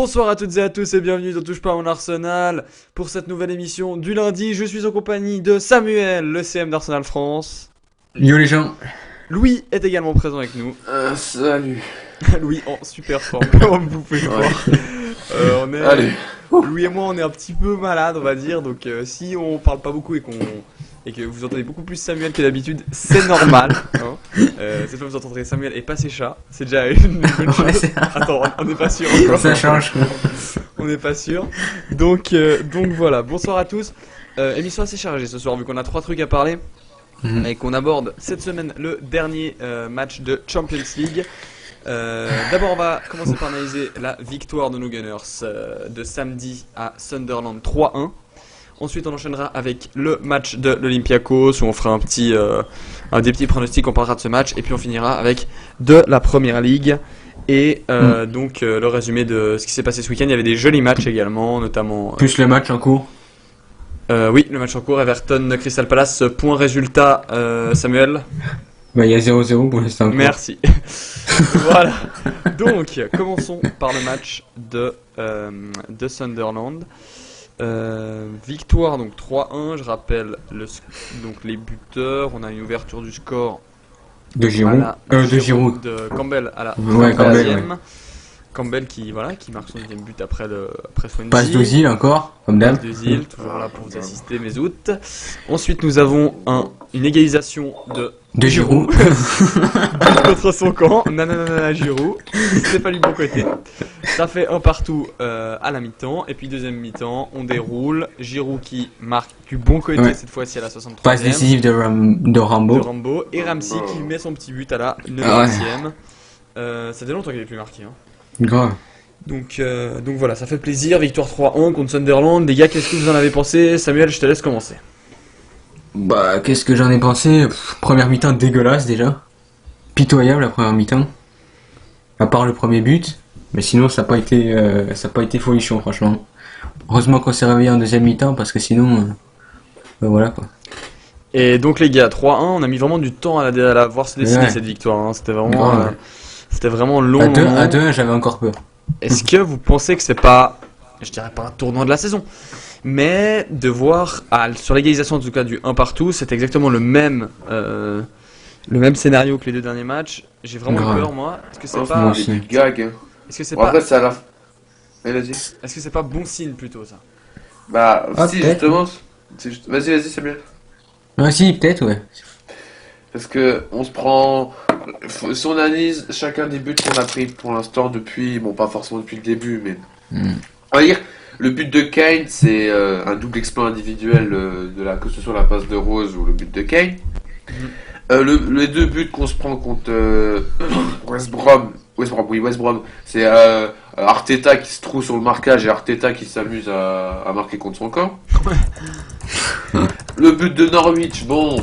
Bonsoir à toutes et à tous et bienvenue dans Touche pas à mon Arsenal pour cette nouvelle émission du lundi. Je suis en compagnie de Samuel, le CM d'Arsenal France. Yo les gens. Louis est également présent avec nous. Salut. Louis en super forme, comme vous pouvez le voir. Allez. Louis et moi on est un petit peu malades on va dire, donc si on parle pas beaucoup et que vous entendez beaucoup plus Samuel que d'habitude, c'est normal. Hein. Cette fois vous entendrez Samuel et pas ses chats, c'est déjà une bonne chose. Ouais, Attends, on n'est pas sûr encore. Ça change. On n'est pas sûr. Donc voilà, bonsoir à tous. Émission assez chargée ce soir vu qu'on a 3 trucs à parler et qu'on aborde cette semaine le dernier match de Champions League. D'abord on va commencer par analyser la victoire de nos Gunners de samedi à Sunderland 3-1. Ensuite on enchaînera avec le match de l'Olympiakos où on fera des petits pronostics, on parlera de ce match et puis on finira avec de la Première Ligue. Et donc le résumé de ce qui s'est passé ce week-end. Il y avait des jolis matchs également, notamment Plus le match en cours. oui, le match en cours, Everton Crystal Palace. Point résultat, Samuel. Bah il y a 0-0 pour l'instant. Merci. Voilà. Donc commençons par le match de Sunderland. Victoire donc 3-1. Je rappelle donc les buteurs. On a une ouverture du score De Giroud. De Giroud. De Campbell à la Ouais, Campbell, 23e. ouais. Campbell qui marque son deuxième but après Swansea. Passe d'Ozil encore, comme d'hab. Passe d'Ozil, toujours là pour vous assister mes août. Ensuite nous avons une égalisation De Giroud. contre son camp. Nanana Giroud. C'est pas du bon côté. Ça fait un partout à la mi-temps. Et puis deuxième mi-temps, on déroule. Giroud qui marque du bon côté Ouais. cette fois-ci à la 63e. Passe décisive de Rambo. De Rambo. Et Ramsey qui met son petit but à la 90e. Ça fait longtemps qu'il n'avait plus marqué. Hein. Grave. Donc voilà, ça fait plaisir. Victoire 3-1 contre Sunderland. Les gars, qu'est-ce que vous en avez pensé? Samuel, je te laisse commencer. Bah qu'est-ce que j'en ai pensé? Première mi-temps dégueulasse déjà. Pitoyable la première mi-temps. À part le premier but. Mais sinon ça n'a pas été folichon franchement. Heureusement qu'on s'est réveillé en deuxième mi-temps parce que sinon bah, voilà quoi. Et donc les gars, 3-1, on a mis vraiment du temps à la voir se dessiner Ouais. cette victoire. Hein. C'était vraiment long. À long. 2-1 j'avais encore peur. Est-ce que vous pensez que c'est pas, je dirais pas un tournant de la saison, mais de voir sur l'égalisation en tout cas du 1 partout, c'est exactement le même scénario que les deux derniers matchs. J'ai vraiment Grave. peur moi. Est-ce que c'est Enfin, pas, moi les aussi. buts gag. Hein. est-ce que c'est Bon, pas, après, c'est à la fin. Vas-y. est-ce que c'est pas bon signe plutôt ça? Bah, Ah, si, peut-être. justement. Vas-y, Samuel. Ah si peut-être ouais. Parce que on se prend. Si on analyse chacun des buts qu'on a pris pour l'instant depuis. Bon, pas forcément depuis le début, mais. On va dire. Le but de Kane, c'est un double exploit individuel, que ce soit la passe de Rose ou le but de Kane. Les deux buts qu'on se prend contre West Brom, c'est Arteta qui se trouve sur le marquage et Arteta qui s'amuse à marquer contre son camp. Le but de Norwich, bon,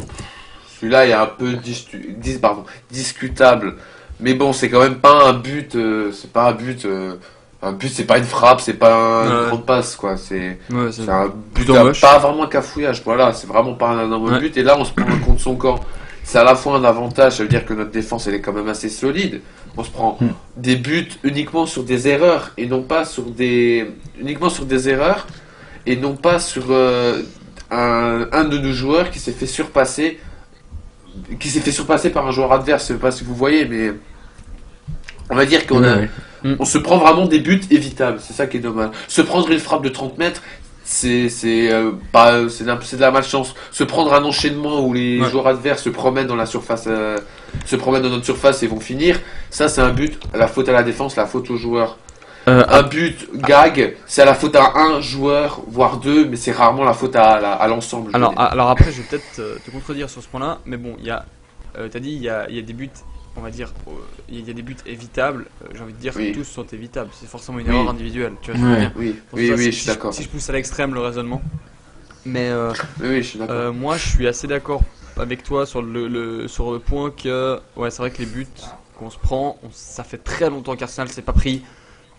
celui-là est un peu discutable, mais bon, c'est quand même pas un but, un but, c'est pas une frappe, c'est pas une grande passe, quoi. C'est un but, plutôt moche. pas vraiment un cafouillage, voilà, c'est vraiment pas un énorme but. Et là, on se prend un contre son camp. C'est à la fois un avantage, ça veut dire que notre défense, elle est quand même assez solide. On se prend des buts uniquement sur des erreurs et non pas sur uniquement sur des erreurs et non pas sur un de nos joueurs qui s'est fait surpasser par un joueur adverse. Je sais pas si vous voyez, mais on va dire qu'on on se prend vraiment des buts évitables. C'est ça qui est dommage. Se prendre une frappe de 30 mètres, c'est de la malchance. Se prendre un enchaînement où les joueurs adverses se promènent dans la surface, se promènent dans notre surface et vont finir, ça c'est un but. La faute à la défense, la faute aux joueurs. Un but gag, c'est à la faute à un joueur, voire deux, mais c'est rarement la faute à l'ensemble. Alors après, je vais peut-être te contredire sur ce point-là, mais bon, t'as dit il y a des buts, on va dire, il y a des buts évitables. J'ai envie de dire que tous sont évitables. C'est forcément une erreur individuelle. Tu vois ce que je veux dire? Oui, je suis d'accord. Si je pousse à l'extrême le raisonnement, mais Oui, je suis d'accord. moi, je suis assez d'accord avec toi sur le point que, ouais, c'est vrai que les buts qu'on se prend, ça fait très longtemps qu'Arsenal s'est pas pris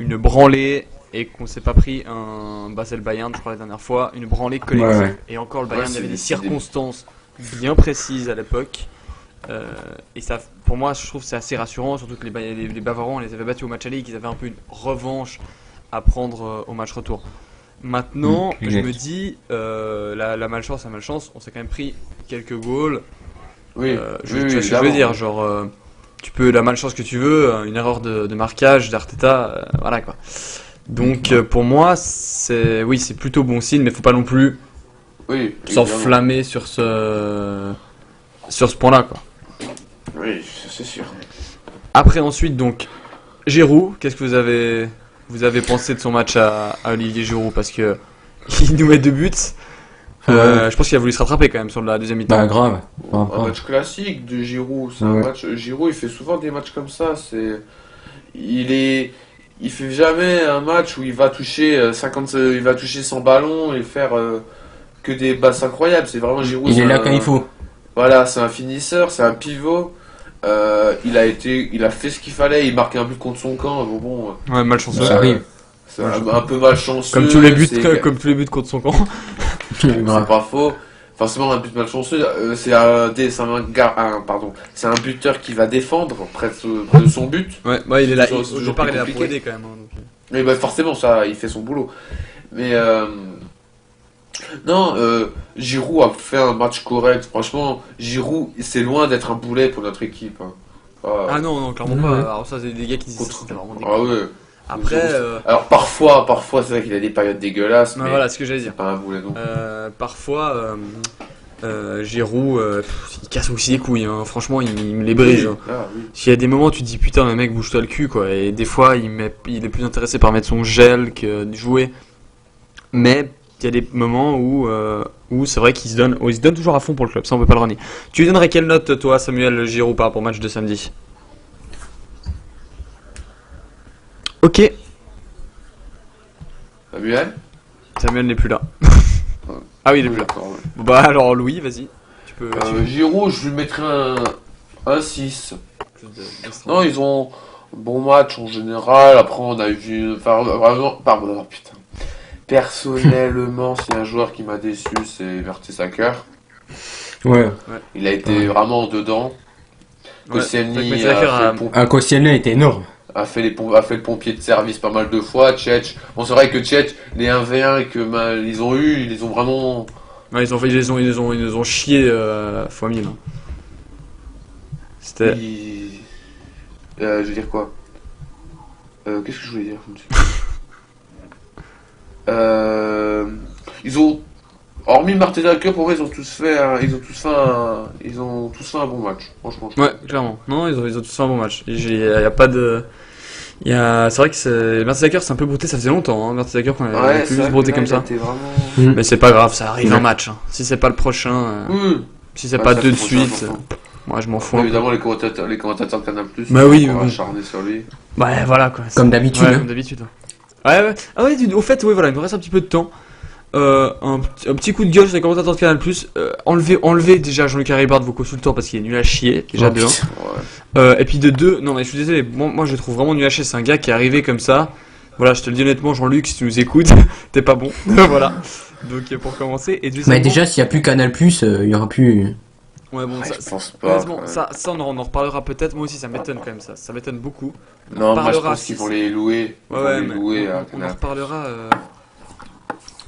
une branlée et qu'on s'est pas pris un Basel Bayern, je crois la dernière fois, une branlée collective. Ouais. Et encore, le Bayern, il y avait des c'est circonstances bien précises à l'époque. Et ça, pour moi, je trouve que c'est assez rassurant, surtout que les Bavarois, on les avait battus au match aller, qu'ils avaient un peu une revanche à prendre au match retour. Maintenant, je exact. me dis, la malchance, on s'est quand même pris quelques goals. Oui, Tu oui, vois ce que je veux évidemment. dire, genre, tu peux la malchance que tu veux, une erreur de marquage d'Arteta, voilà quoi. Donc pour moi, c'est plutôt bon signe, mais faut pas non plus Oui, évidemment. s'enflammer sur ce point-là quoi. Oui, c'est sûr. Après ensuite donc Giroud, qu'est-ce que vous avez pensé de son match à Olivier Giroud parce que il nous met 2 buts. Je pense qu'il a voulu se rattraper quand même sur la deuxième mi-temps. Bah grave. Un match classique de Giroud. C'est un Ouais. match. Giroud, il fait souvent des matchs comme ça. Il fait jamais un match où il va toucher 100 ballons et faire que des passes incroyables. C'est vraiment Giroud. Il est là un- quand il faut. Voilà, c'est un finisseur, c'est un pivot. Il a fait ce qu'il fallait. Il marque un but contre son camp. Bon, Ouais, malchanceux. Ça arrive. c'est un peu malchanceux. Comme tous les buts c'est- comme tous les buts contre son camp. C'est Grave. pas faux. Forcément, un but malchanceux, c'est c'est un buteur qui va défendre près de son but. Ouais, il est là. C'est Au toujours départ, plus il est là pour compliqué. aider quand même. Hein, donc. Mais bah, forcément, ça, il fait son boulot. Mais non, Giroud a fait un match correct. Franchement, Giroud, c'est loin d'être un boulet pour notre équipe. Hein. Ah non, clairement Ouais. pas. Alors ça, c'est des gars qui disent ça, Contre- c'était vraiment Ah dégueu. ouais. Après, Alors parfois, c'est vrai qu'il a des périodes dégueulasses, mais voilà ce que j'allais dire. c'est pas un boulet non. Parfois, Giroud, il casse aussi les couilles. Hein. Franchement, il me les brise. Hein. Ah, oui. S'il y a des moments où tu te dis putain, mais mec, bouge-toi le cul quoi. Et des fois, il est plus intéressé par mettre son gel que de jouer. Mais il y a des moments où c'est vrai qu'il se donne toujours à fond pour le club. Ça, on peut pas le renier. Tu lui donnerais quelle note, toi, Samuel Giroud, par rapport au match de samedi? Ok, Samuel. Samuel n'est plus là. Ah oui, il est plus là. D'accord, ouais. Bon, bah alors, Louis, vas-y. Tu peux. Giroud, je lui mettrais un 6. Non, ils ont un bon match en général. Après, on a vu. Enfin, vraiment. Pardon, oh, putain. Personnellement, s'il y a un joueur qui m'a déçu, c'est Mertesacker. Ouais. Il a été vraiment dedans. Ouais, Koscielny Mertesacker Un Koscielny était énorme. a fait le pompier de service pas mal de fois. Tchetch. Bon, c'est vrai que Tchetch, les 1v1 que ils ont eu, ils les ont vraiment. Ouais, ils les ont chié fois 1000. Hein. C'était. Je veux dire quoi qu'est-ce que je voulais dire je me suis- Ils ont. Hormis Mertesacker, pour moi, ils ont tous fait un bon match. Franchement. je Ouais, trouve. clairement. Non, ils ont tous fait un bon match. Il y a pas de. C'est vrai que Mertesacker c'est un peu brouté, ça faisait longtemps. Hein, Mertesacker qu'on avait Ouais, plus c'est vu vrai se brouter que là, comme ça. il était vraiment. Mais c'est pas grave, ça arrive Ouais. un match. Hein. Si c'est pas le prochain, si c'est Ouais, pas ça, deux de c'est suite, important. moi je m'en fous. un peu. Évidemment, les commentateurs de Canal+, Bah oui, sont mais bon. acharnés sur lui. Ouais, voilà quoi. Comme d'habitude. Ouais, hein. comme d'habitude. Ouais. Ah ouais, au fait, ouais, voilà, il me reste un petit peu de temps. Un petit coup de gueule sur les commentateurs de Canal+. Enlevez déjà Jean-Luc Haribard de vos consultants parce qu'il est nul à chier, déjà Oh, de 1. putain. Ouais. Et puis de 2, non mais je suis désolé, moi je le trouve vraiment nul à chier, c'est un gars qui est arrivé comme ça. Voilà, je te le dis honnêtement, Jean-Luc, si tu nous écoutes, t'es pas bon. Voilà. Donc pour commencer. Et Mais deuxièmement, déjà, s'il n'y a plus Canal+, il y aura plus. ouais, bon, Ouais, ça, je pense pas. honnêtement, quand même. ça on en reparlera peut-être. Moi aussi, ça m'étonne quand même, ça m'étonne beaucoup. Non, moi je parlera pense si qu'ils vont c'est- les louer. Ils vont les mais louer à on en Canal. reparlera.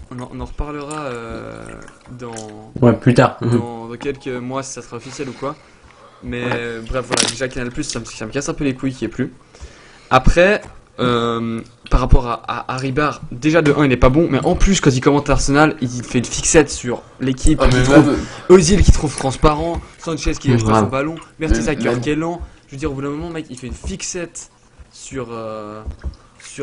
On en reparlera Ouais, plus tard. dans quelques mois si ça sera officiel ou quoi. Mais bref, voilà, déjà Canal+, ça me casse un peu les couilles qu'il n'y ait plus. Après, par rapport à Haribard, déjà de 1 il est pas bon, mais en plus quand il commente Arsenal, il fait une fixette sur l'équipe, Ah, qu'il mais trouve même- Ozil qui trouve transparent, Sanchez qui lâche pas Grave. son ballon, Mertesacker Même- qui est lent. Je veux dire, au bout d'un moment, mec, il fait une fixette sur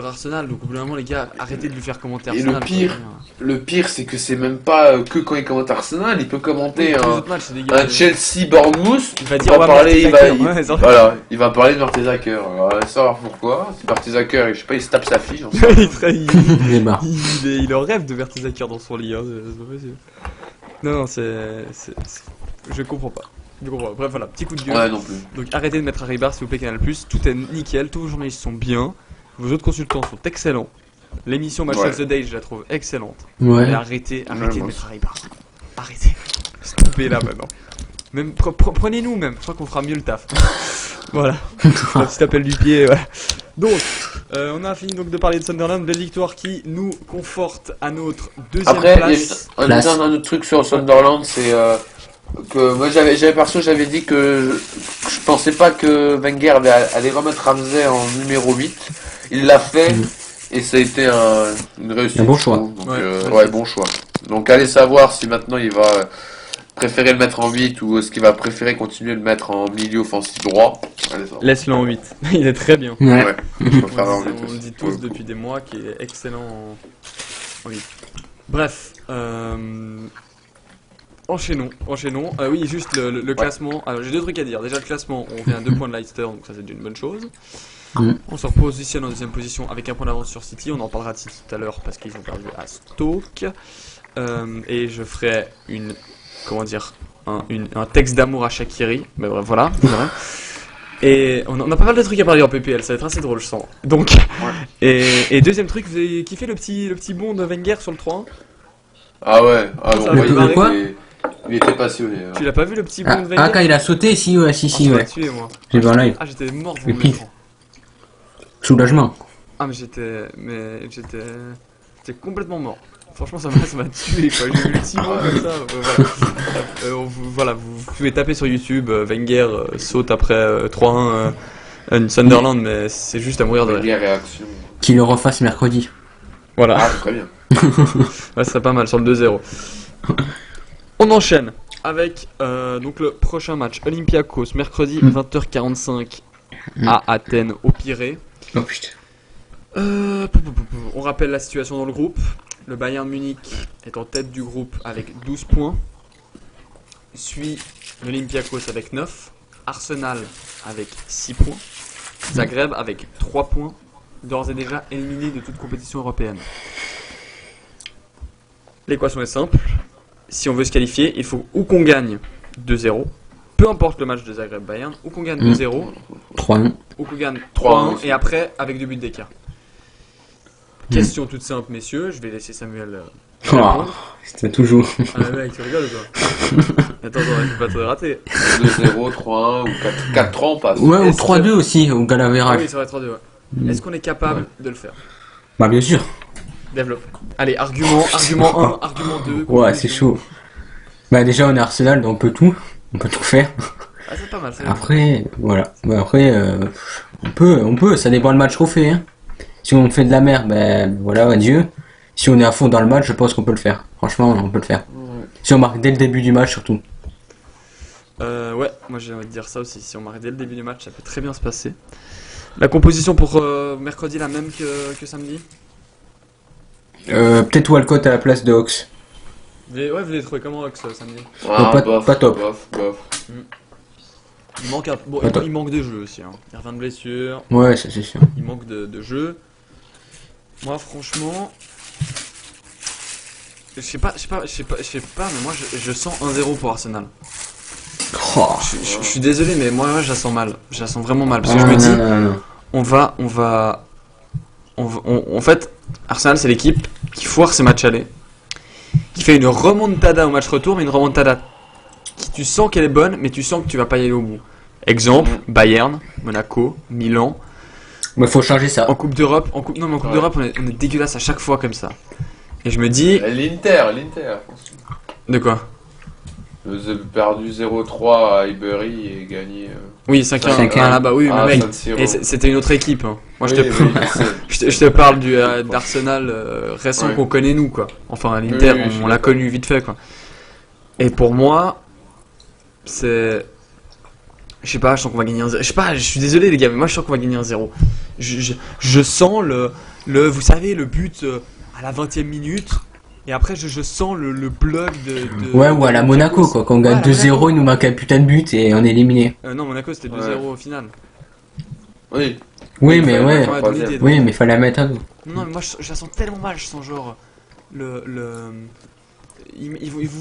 Arsenal, donc au bout d'un moment, les gars, arrêtez de lui faire commenter Et le Arsenal. pire, Le pire, c'est que c'est même pas que quand il commente Arsenal, il peut commenter tous les un autres matchs, c'est des gars. un Chelsea-Bournemouth. Il va Il dire, va ouais, parler, Mertesacker, ouais, c'est vrai. voilà, il va parler de Mertesacker. Alors, on va savoir pourquoi. C'est Mertesacker, je sais pas, il se tape sa fille. j'en sais rien. Il est marre. Il est en rêve de Mertesacker dans son lit, hein, c'est pas possible. Non, je comprends pas. Bref, voilà, petit coup de gueule. Ouais, non plus. Donc arrêtez de mettre Haribard s'il vous plaît, Canal+. Tout est nickel, tous vos journalistes sont bien, vos autres consultants sont excellents. L'émission Match Ouais. of the Day, je la trouve excellente. Ouais. Mais arrêtez Ouais, de moi mettre Haribard. Arrêtez. Stoppez là maintenant. Même prenez-nous même, je crois qu'on fera mieux le taf. Voilà. Un petit appel du pied, ouais. Donc, on a fini donc de parler de Sunderland, belle victoire qui nous conforte à notre deuxième Après, il y a place. juste un autre truc sur Sunderland, c'est que moi j'avais dit que je pensais pas que Wenger allait remettre Ramsey en numéro 8. Il l'a fait et ça a été une réussite. Un bon choix. Donc, Ouais. bon choix. Donc allez savoir si maintenant il va préférer le mettre en 8 ou est-ce qu'il va préférer continuer de le mettre en milieu offensif droit. Allez savoir. Laisse-le en 8. Il est très bien. Ouais. Ouais, je préfère en On 8 le aussi. dit tous depuis des mois qu'il est excellent en 8. Bref, enchaînons. Oui, juste le classement. Alors, j'ai deux trucs à dire. Déjà, le classement, on fait un 2 points de Leicester, donc ça c'est une bonne chose. On se repositionne en deuxième position avec un point d'avance sur City. On en parlera de City tout à l'heure parce qu'ils ont perdu à Stoke. Et je ferai un texte d'amour à Shaqiri. Mais bref, voilà. Et on a pas mal de trucs à parler en PPL, ça va être assez drôle, je sens. Donc, et deuxième truc, vous avez kiffé le petit bond de Wenger sur le 3-1? Ah ouais, ah bon, Ça moi, va, quoi il était passionné. Hein. Tu l'as pas vu le petit bond de Wenger? Ah, quand il a sauté, si, ouais, si, ça m'a ouais. tué, moi. J'ai vu en live. Ah, j'étais mort devant Le mon pif. écran. Soulagement. Ah, mais j'étais complètement mort. Franchement, ça m'a tué, quoi. J'ai vu le petit bond comme ça. Voilà, vous pouvez taper sur YouTube, Wenger saute après 3-1 Sunderland, mais c'est juste à mourir de rire. Wenger réaction. Qu'il le refasse mercredi. Voilà. Ah, très bien. Ouais, ce serait pas mal sur le 2-0. On enchaîne avec donc le prochain match Olympiakos, mercredi 20h45 à Athènes au Pirée. Oh putain. On rappelle la situation dans le groupe. Le Bayern Munich est en tête du groupe avec 12 points. Suit l'Olympiakos avec 9. Arsenal avec 6 points. Zagreb avec 3 points. D'ores et déjà éliminé de toute compétition européenne. L'équation est simple. Si on veut se qualifier, il faut ou qu'on gagne 2-0, peu importe le match de Zagreb-Bayern, ou qu'on gagne 2-0, 3-1. ou qu'on gagne 3-1 3-1, et après avec 2 buts d'écart. Question toute simple, messieurs, je vais laisser Samuel Oh, répondre. c'était toujours. Ah mec, tu rigoles ou quoi? Attends, je vais pas te rater. 2-0, 3-1 ou 4-3 on passe. Ouais, ou Est-ce 3-2 aussi, au Ah Galaverage. oui, ça va être 3-2, ouais. Est-ce qu'on est capable de le faire? Bah, bien sûr. Développe. Allez, argument 1, argument 2. Ouais, c'est chaud. Bah, déjà, on est Arsenal, donc on peut tout. On peut tout faire. Ah, c'est pas mal, c'est Après, voilà. Bah, après, on peut, ça dépend le match qu'on fait. Hein. Si on fait de la merde, ben voilà, adieu. Si on est à fond dans le match, je pense qu'on peut le faire. Franchement, on peut le faire. Si on marque dès le début du match, surtout. Ouais, moi j'ai envie de dire ça aussi. Si on marque dès le début du match, ça peut très bien se passer. La composition pour mercredi, la même que samedi? Peut-être Walcott à la place de Hawks. Vous l'avez trouvé comment Ox samedi? Ah, pas top. Bof. Il manque, il manque de jeu aussi. Hein. Il revient de blessure, Ouais, ça c'est sûr. il manque de jeu. Moi franchement, je sais pas, mais moi je sens 1-0 pour Arsenal. Oh. Je suis désolé, mais moi je la sens mal. Je la sens vraiment mal parce que je me dis, en fait, Arsenal c'est l'équipe qui foire ses matchs allés, qui fait une remontada au match retour, mais une remontada qui tu sens qu'elle est bonne, mais tu sens que tu vas pas y aller au bout. Exemple, Bayern, Monaco, Milan. Mais faut changer ça. En Coupe d'Europe, d'Europe, on est dégueulasse à chaque fois comme ça. Et je me dis, L'Inter. de quoi? Vous avez perdu 0-3 à Highbury et gagné. Oui, 5-1. 5-1. Ah là bah oui, mais mec. San Siro. Et c'était une autre équipe. Hein. Moi Oui, je sais. je te parle d'Arsenal récent Ouais. qu'on connaît nous quoi. Enfin l'Inter, Oui, je suis on l'a d'accord. connu vite fait quoi. Et pour moi, c'est, je sais pas, je sens qu'on va gagner 1-0. Je sais pas, je suis désolé les gars, mais moi je sens qu'on va gagner 1-0. Je sens vous savez, le but à la 20e minute. Et après, je sens le bloc de. Ouais, ou à la Monaco, quoi. Quand on gagne Ouais, à la 2-0, Monaco. il nous manque un putain de but et on est éliminé. Non, Monaco c'était 2-0 Ouais. au final. Oui. Oui, Oui, mais fallait ouais. mettre un Ouais, troisième. dans l'idée, Oui, mais fallait la mettre un peu. Non, mais moi je la sens tellement mal, je sens genre. Vous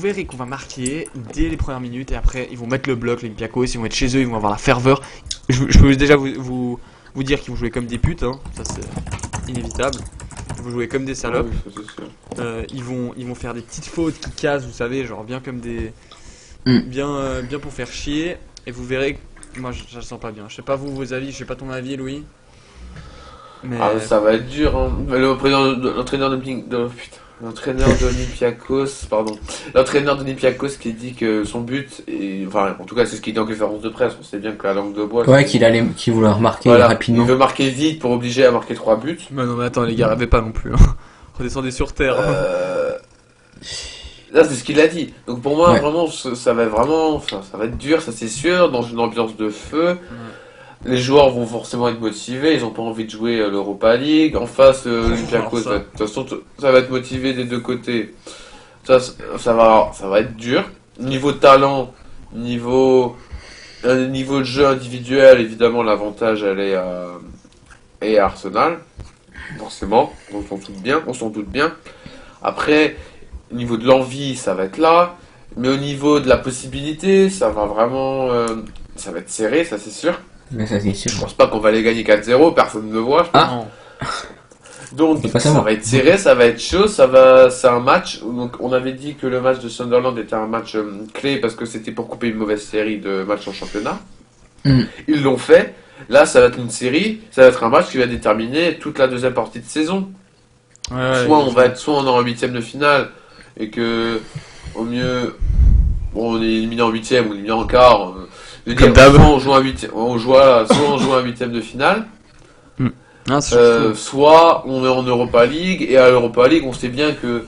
verrez qu'on va marquer dès les premières minutes et après ils vont mettre le bloc, l'Olympiakos, ils vont être chez eux, ils vont avoir la ferveur. Je peux déjà vous dire qu'ils vont jouer comme des putes, hein. Ça c'est inévitable. Ils vont jouer comme des salopes. Oui, ça, c'est sûr. Ils vont faire des petites fautes qui cassent, vous savez, genre bien comme des. Bien pour faire chier. Et vous verrez que moi je la sens pas bien. Je sais pas vos avis, je sais pas ton avis, Louis. Mais Ah, ça va être dur, hein. Mais l'entraîneur l'entraîneur d'Olympiakos, pardon. L'entraîneur d'Olympiakos qui dit que son but, enfin, en tout cas, c'est ce qu'il dit en conférence de presse. On sait bien que la langue de bois. Ouais, qu'il voulait remarquer Voilà. rapidement. Il veut marquer vite pour obliger à marquer 3 buts. mais non, mais attends, les gars, rêvez pas non plus. Hein. Redescendez sur terre. Là, c'est ce qu'il a dit. Donc pour moi, Ouais. vraiment, ça va être ça va être dur, ça c'est sûr, dans une ambiance de feu. Les joueurs vont forcément être motivés, ils ont pas envie de jouer l'Europa League. En face, Olympiakos, Alors ça. de toute façon, ça va être motivé des deux côtés. Ça va être dur. Niveau talent, niveau de jeu individuel, évidemment, l'avantage elle est à Arsenal, forcément. On s'en doute bien. Après, au niveau de l'envie, ça va être là. Mais au niveau de la possibilité, ça va être serré, ça c'est sûr. Mais ça, c'est sûr. Je pense pas qu'on va les gagner 4-0, personne ne le voit. Non. Donc On peut pas ça savoir. va être serré, ça va être chaud, c'est un match. Donc on avait dit que le match de Sunderland était un match clé parce que c'était pour couper une mauvaise série de matchs en championnat. Mm. Ils l'ont fait. Là, ça va être une série, ça va être un match qui va déterminer toute la deuxième partie de saison. Ouais, Soit on est en huitième de finale et que au mieux bon, on est éliminé en huitième ou éliminé en quart. Je veux Comme dire, d'hab. soit on joue un huitième de finale. Ah, c'est Soit on est en Europa League et à l'Europa League on sait bien que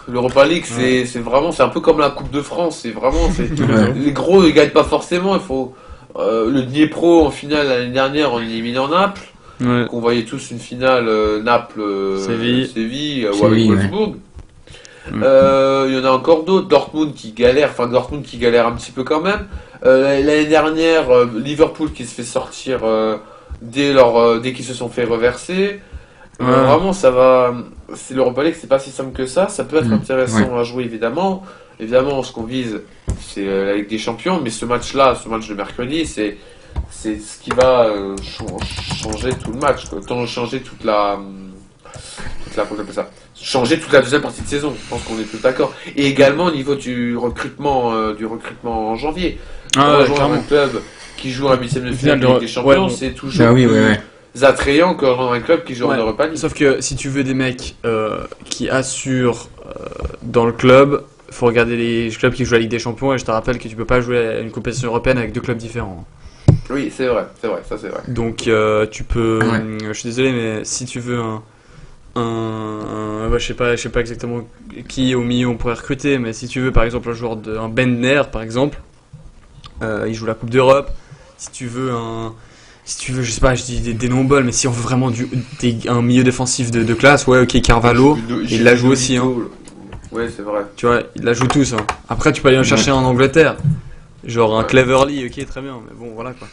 l'Europa League c'est vraiment c'est un peu comme la Coupe de France, Ouais. les gros ils gagnent pas forcément, il faut le Dniepro en finale l'année dernière on est éliminé en Naples, Ouais. qu'on voyait tous une finale Naples Séville ou avec Séville, ouais. Wolfsburg. Mm. Il y en a encore d'autres, Dortmund qui galère un petit peu quand même. L'année dernière, Liverpool qui se fait sortir dès qu'ils se sont fait reverser. Ouais. Vraiment, c'est l'Europa League, c'est pas si simple que ça. Ça peut être intéressant à jouer évidemment. Évidemment, ce qu'on vise, c'est la Ligue des Champions, mais ce match de mercredi, c'est ce qui va changer tout le match, quoi. Changer comment on appelle ça, changer toute la deuxième partie de saison. Je pense qu'on est tous d'accord. Et également au niveau du recrutement en janvier. Ah, Rejoindre clairement. un club qui joue un huitième de Finale finale de de Ligue des Champions, bon. c'est toujours Ah oui, plus ouais. attrayant que rejoindre un club qui joue en Ouais. Europa League. Sauf que si tu veux des mecs qui assurent dans le club, faut regarder les clubs qui jouent à la Ligue des Champions et je te rappelle que tu peux pas jouer à une compétition européenne avec deux clubs différents. Oui, c'est vrai, ça c'est vrai. Donc tu peux, Ouais. je suis désolé mais si tu veux ouais, je sais pas exactement qui au milieu on pourrait recruter, mais si tu veux par exemple un Bendner par exemple, il joue la Coupe d'Europe. Si tu veux je sais pas, je dis des non-balls, mais si on veut vraiment un milieu défensif de classe, ouais, ok, Carvalho, il la joue aussi, hein. Ouais, c'est vrai. Tu vois, il la joue tous. Hein. Après, tu peux aller en chercher un en Angleterre, genre un Cleverley, ok, très bien, mais bon, voilà quoi.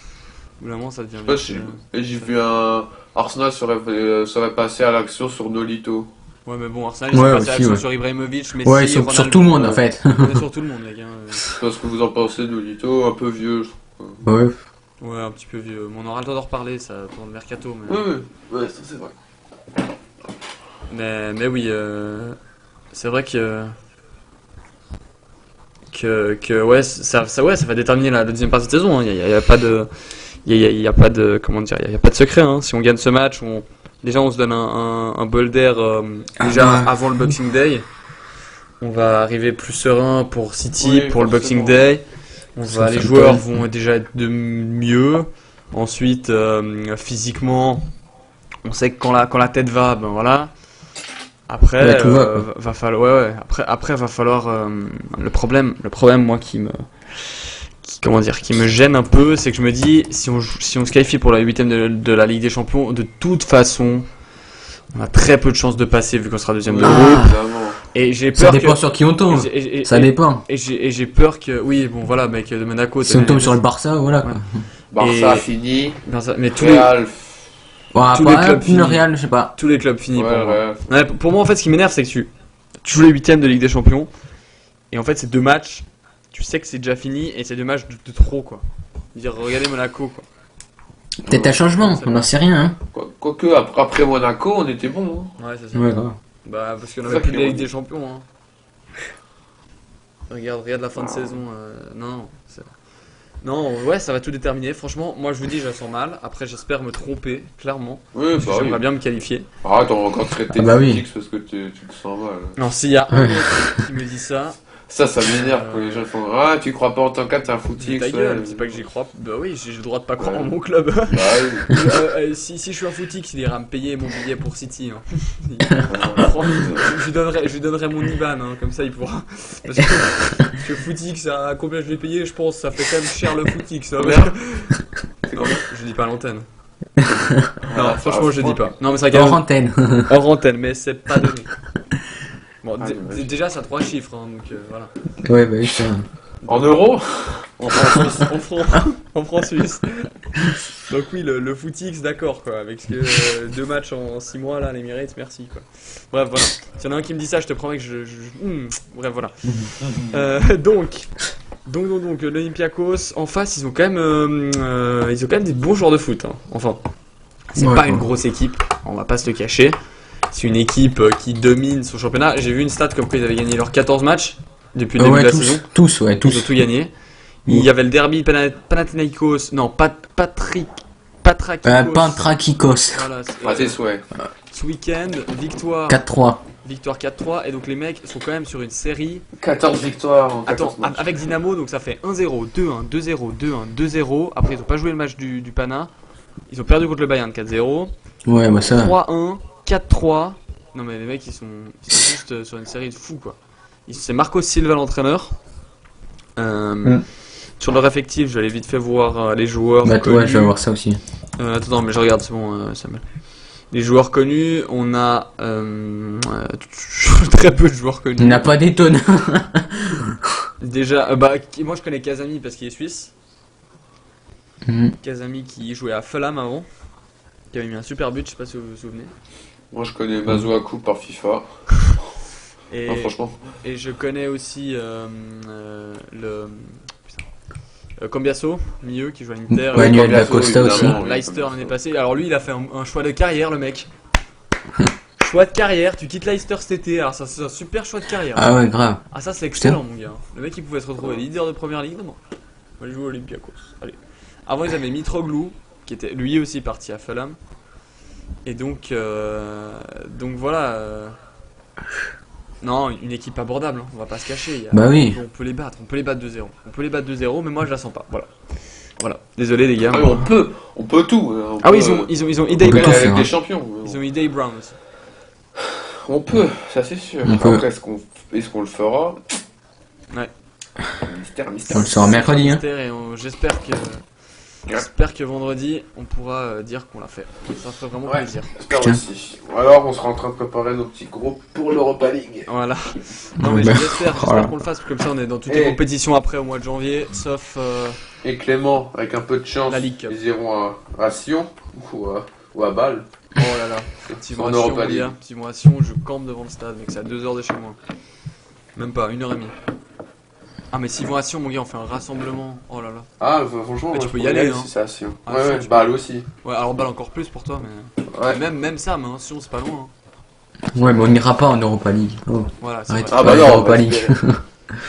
Au bout d'un moment, ça devient. Je sais pas, j'ai vu un Arsenal serait passé à l'action sur Nolito. Ouais, mais bon, Arsenal, ils Ouais, sont passés à aussi, l'action ouais. sur Ibrahimovic, Messi, Ouais, sur Ronaldo. tout le monde en fait. On est sur tout le monde, les gars. Je sais pas ce que vous en pensez de Nolito, un peu vieux, je trouve. Ouais. Ouais, un petit peu vieux. Mais on aura le temps d'en reparler, ça, pour le mercato. Mais, Ouais, ça c'est vrai. mais oui, c'est vrai que ouais, ça va déterminer la deuxième partie de saison. Il y a pas de, y a pas de, comment dire, il y a pas de secret. Hein. Si on gagne ce match, déjà on se donne un bol d'air déjà ouais. avant le Boxing Day. On va arriver plus serein pour City, Oui, pour le forcément. Boxing Day. Ça Les fait joueurs peur. vont déjà être de mieux. Ensuite, physiquement, on sait que quand la tête va, ben voilà. Après, Ouais, tout va, quoi. va falloir, ouais. Après, va falloir. Le problème, moi, qui me gêne un peu, c'est que je me dis, si on se qualifie pour la huitième de la Ligue des Champions, de toute façon, on a très peu de chances de passer vu qu'on sera deuxième de Oui, groupe. évidemment. Et j'ai Ça peur dépend que. sur qui on tombe. Ça dépend. Et j'ai peur que. Oui, bon, voilà, mec de Monaco. Si on tombe sur le Barça, voilà quoi. Barça Et- fini, Mais Real. Bon, tous les après, clubs finis. le Real, je sais pas. tous les clubs finis Ouais, pour moi. ouais. Ouais, pour moi, en fait, ce qui m'énerve, c'est que tu joues les huitièmes de Ligue des Champions, et en fait, c'est deux matchs, tu sais que c'est déjà fini, et c'est deux matchs de trop, quoi. Dire, regardez Monaco, quoi. Peut-être un changement, on n'en sait rien. Hein. Quoique, après Monaco, on était bon. Hein. Ouais, c'est ça. Ouais, grave. Bah, parce qu'on C'est avait ça plus qui de est Ligue bon. des Champions, hein. Regarde la fin de saison. Non, c'est... Non, ouais, ça va tout déterminer. Franchement, moi je vous dis, je la sens mal. Après, j'espère me tromper, clairement. Oui, Parce que bah j'aimerais oui. bien me qualifier. Arrête, on va encore traiter Ah bah oui. Footix parce que tu te sens mal. Non, s'il y a un autre qui me dit ça, Ça m'énerve quand les gens font ah, tu crois pas en tant qu'à t'es un Footix. ta gueule, c'est pas que j'y crois. Bah oui, j'ai le droit de pas croire en mon club. Bah oui. Si je suis un footix, il ira me payer mon billet pour City. Hein. Je lui donnerai mon IBAN, hein, comme ça il pourra. Parce que footix, à combien je vais payer, je pense, ça fait quand même cher le footix. Hein, Combien C'est combien je dis pas à l'antenne. Ah, Non, franchement, je dis pas. Non, mais ça Hors antenne. hors antenne, mais c'est pas donné. Bon, Ah, j'imagine. déjà, ça a 3 chiffres, hein, donc voilà. Ouais, bah oui, ça. En euros En franc suisse. En franc suisse. Donc oui, le footix, d'accord, quoi. Avec ce que 2 matchs en 6 mois, là, l'Emirates, merci, quoi. Bref, voilà. S'il y en a un qui me dit ça, je te promets que bref, voilà. Donc, l'Olympiakos, en face, ils ont quand même des bons joueurs de foot, hein. Enfin, c'est Ouais, pas ouais. une grosse équipe, on va pas se le cacher. C'est une équipe qui domine son championnat. J'ai vu une stat comme quoi ils avaient gagné leurs 14 matchs depuis le début Ouais, de la tous, saison. tous, ouais, Ils ont tous. tout gagné. Il y avait le derby Panathinaikos, non, Patrakikos. Pantrakikos. Voilà, Ah, tes souhaits. ce week-end, victoire 4-3. 4-3, et donc les mecs sont quand même sur une série. 14 victoires en 14 Attends, matchs. avec Dynamo, donc ça fait 1-0, 2-1, 2-0, 2-1, 2-0. Après, ils ont pas joué le match du Pana. Ils ont perdu contre le Bayern 4-0. Ouais, bah ça. 3-1, 4-3. Non, mais les mecs, ils sont juste sur une série de fous, quoi. C'est Marco Silva, l'entraîneur. Sur leur effectif, j'allais vite fait voir les joueurs. Bah, connus. ouais, je vais voir ça aussi. Attends, mais je regarde, c'est bon, Samuel. Les joueurs connus, on a très peu de joueurs Il connus. n'a pas d'étonne. Déjà, moi je connais Kazami parce qu'il est suisse. Kazami qui jouait à Fulham avant, qui avait mis un super but, je sais pas si vous vous souvenez. Moi, je connais Masuaku par FIFA. Et, Ah, franchement. et je connais aussi Cambiasso, milieu, qui joue à l'Inter. Ouais, Manuel Cambiasso, D'Acosta aussi. évidemment, Leicester oui, l'année passée. Alors lui, il a fait un choix de carrière, le mec. Choix de carrière, tu quittes Leicester cet été. Alors ça, c'est un super choix de carrière. Ah ouais, grave. Ah, ça c'est excellent, mon gars. Le mec, il pouvait se retrouver leader de première ligue. Non, on va jouer à Olympiakos. Allez. Avant, ils avaient Mitroglou, qui était lui aussi parti à Fulham. Et donc voilà. Non, une équipe abordable, hein, on va pas se cacher. Bah oui. On peut les battre 2-0. On peut les battre 2-0, mais moi je la sens pas. Voilà. Désolé les gars. Ah, mais on peut tout. On Ah oui, peut, ils ont on Idey peut gagner tout Brown. faire, avec hein. des champions. Ils ont Idey Brown aussi. On peut, ça c'est sûr. On peut. Après, est-ce qu'on le fera? Ouais. Mystère. On le saura mercredi, hein. Et j'espère que vendredi on pourra dire qu'on l'a fait. Ça ferait vraiment Ouais. plaisir. J'espère Putain. aussi. Ou alors, on sera en train de préparer nos petits groupes pour l'Europa League. Voilà. Non mais Bah, j'espère voilà. qu'on le fasse, comme ça on est dans toutes les compétitions après au mois de janvier, sauf Et Clément, avec un peu de chance, La Ligue Cup. ils iront à Sion ou à Bâle. oh là là, petit En mois Europa Sion, League. gars. Petit mois Sion, je campe devant le stade, mec, c'est à 2 heures de chez moi. Même pas, 1h30. Ah mais s'ils vont à Sion, mon gars, on fait un rassemblement. Oh là là. Ah, franchement, Mais tu moi, peux je y aller, hein. si c'est à Sion. Ah, Ouais, Sion, ouais, tu Bâle aussi. Ouais, alors balle encore plus pour toi, mais Ouais. même Sam, hein, Sion c'est pas loin. Hein. Ouais, mais on n'ira pas en Europa League. Oh. Voilà, c'est Arrête. vrai. Ah bah Ouais, non, on Europa va League. espérer.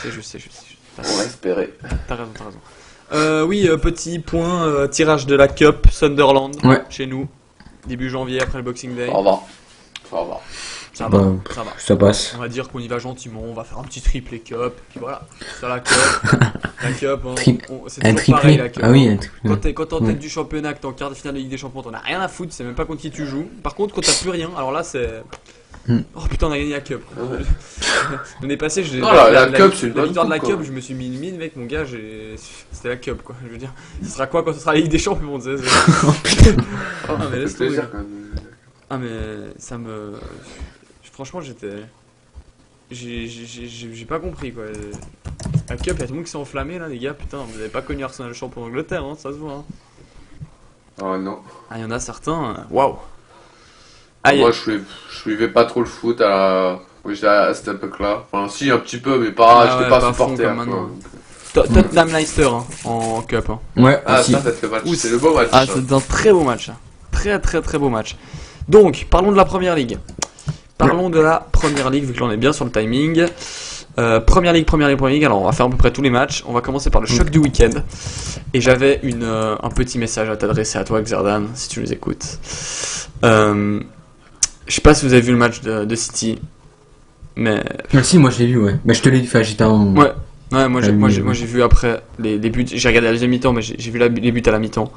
C'est juste. On va espérer. T'as raison. Oui, petit point, tirage de la Cup Sunderland Ouais. chez nous. Début janvier après le Boxing Day. Au revoir. Au revoir. Ça Bah, va, ça va. Ça passe. On va dire qu'on y va gentiment, on va faire un petit triplé cup, puis voilà. C'est la cup. La cup, hein, c'est Un toujours pareil triplé. la cup. Ah oui, un triplé. Quand t'es en tête Ouais. du championnat, que t'es en quart de finale de Ligue des Champions, t'en as rien à foutre, c'est même pas contre qui tu joues. Par contre, quand t'as plus rien, alors là c'est. Oh putain, on a gagné la cup. Ouais. L'année passée, j'ai. Non, la cup, c'est une la bonne victoire de la coupe, cup, quoi. je me suis mis une mine, mec, mon gars, c'était la cup quoi. Je veux dire, ce sera quoi quand ce sera la Ligue des Champions, tu sais, Ah, mais laisse ça fait plaisir tomber. quand même. Ah mais ça me... Franchement j'étais... J'ai pas compris quoi. La Cup, y'a tout le monde qui s'est enflammé là les gars, putain, vous avez pas connu Arsenal champion d'Angleterre, hein, ça se voit. Hein. Oh non. Ah y'en a certains, waouh. Ah, Moi, je suivais pas trop le foot oui, à cette époque-là. Enfin, si, un petit peu, mais pas, Ah j'étais ouais, pas pas à fond supporter. comme quoi. maintenant. Tottenham Leicester hein, en Cup. Hein. Ouais, Ah, aussi. ça c'est le match. Ouh, C'est le beau match. Ah ça. c'est un très beau match. Très beau match. Donc, parlons de la première ligue. Parlons de la Première Ligue, vu que l'on est bien sur le timing. Première Ligue. Alors, on va faire à peu près tous les matchs. On va commencer par le choc du week-end. Et j'avais un petit message à t'adresser à toi, Xerdan, si tu nous écoutes. Je sais pas si vous avez vu le match de City, mais Si, moi je l'ai vu, ouais. Mais je te l'ai dit, j'étais en. ouais, moi j'ai vu après les buts. J'ai regardé la deuxième mi-temps, mais j'ai vu les buts à la mi-temps.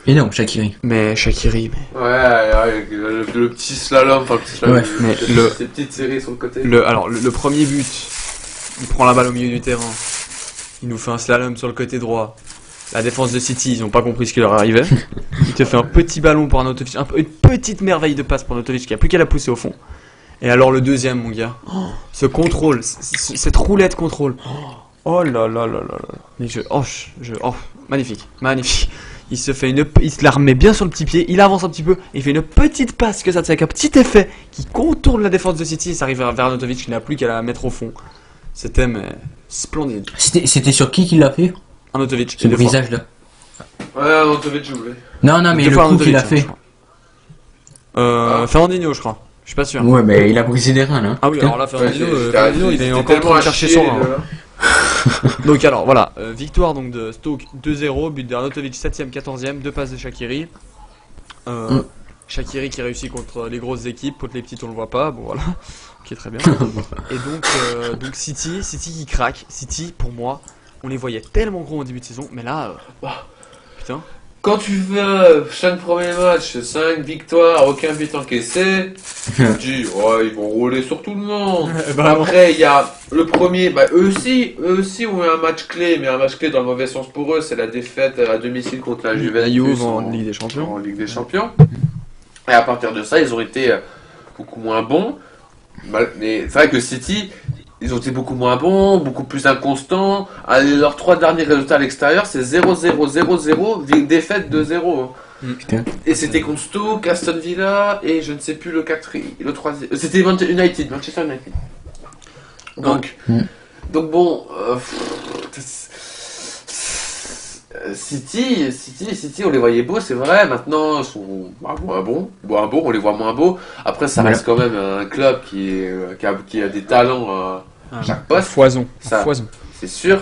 Énorme, Shaqiri. Mais Shaqiri, Ouais, le petit slalom, enfin le petit slalom, Ouais, mais ces petites séries sur le côté. le premier but, il prend la balle au milieu du terrain. Il nous fait un slalom sur le côté droit. La défense de City, ils ont pas compris ce qui leur arrivait. Il te fait un petit ballon pour Arnautovic, une petite merveille de passe pour Arnautovic qui a plus qu'à la pousser au fond. Et alors le deuxième, mon gars, ce contrôle, cette roulette contrôle. Oh là là là là là. Mais magnifique. Il se la remet bien sur le petit pied, il avance un petit peu, il fait une petite passe que ça avec un petit effet qui contourne la défense de City et ça arrive vers Arnautovic qui n'a plus qu'à la mettre au fond. C'était splendide. C'était sur qui l'a fait? Arnautovic. Ce brisage là. Ouais, Arnautovic joué. Non, mais Deux le fois coup qu'il a Arnautovic, fait. Fernandinho, je crois. Je suis pas sûr. Ouais, mais il a brisé des reins là. Ah oui, Putain. alors là, Fernandinho, il est encore en train de chercher son rein. Donc alors voilà, victoire donc de Stoke 2-0, but d'Arnautovic 7ème, 14ème, 2 passes de Shaqiri. Shaqiri qui réussit contre les grosses équipes, contre les petites on le voit pas, bon voilà, ok très bien. Et donc City qui craque, City pour moi, on les voyait tellement gros en début de saison, mais là, putain. Quand tu fais 5 premiers matchs, 5 victoires, aucun but encaissé, tu te dis, ouais, ils vont rouler sur tout le monde. Après, il y a le premier, eux aussi ont eu un match clé, mais un match clé dans le mauvais sens pour eux, c'est la défaite à domicile contre la Juventus en Ligue des Champions. En Ligue des Champions. Et à partir de ça, ils ont été beaucoup moins bons. Mais c'est vrai que City, ils ont été beaucoup moins bons, beaucoup plus inconstants. Leurs 3 derniers résultats à l'extérieur, c'est 0-0, 0-0, défaite de 0. Putain. Et c'était contre Stoke, Aston Villa, et je ne sais plus le 3e. C'était Manchester United. Donc bon, City, on les voyait beaux, c'est vrai. Maintenant, ils sont moins bons. On les voit moins beaux. Après, ça reste quand même un club qui a des talents à chaque poste. Foison. C'est sûr.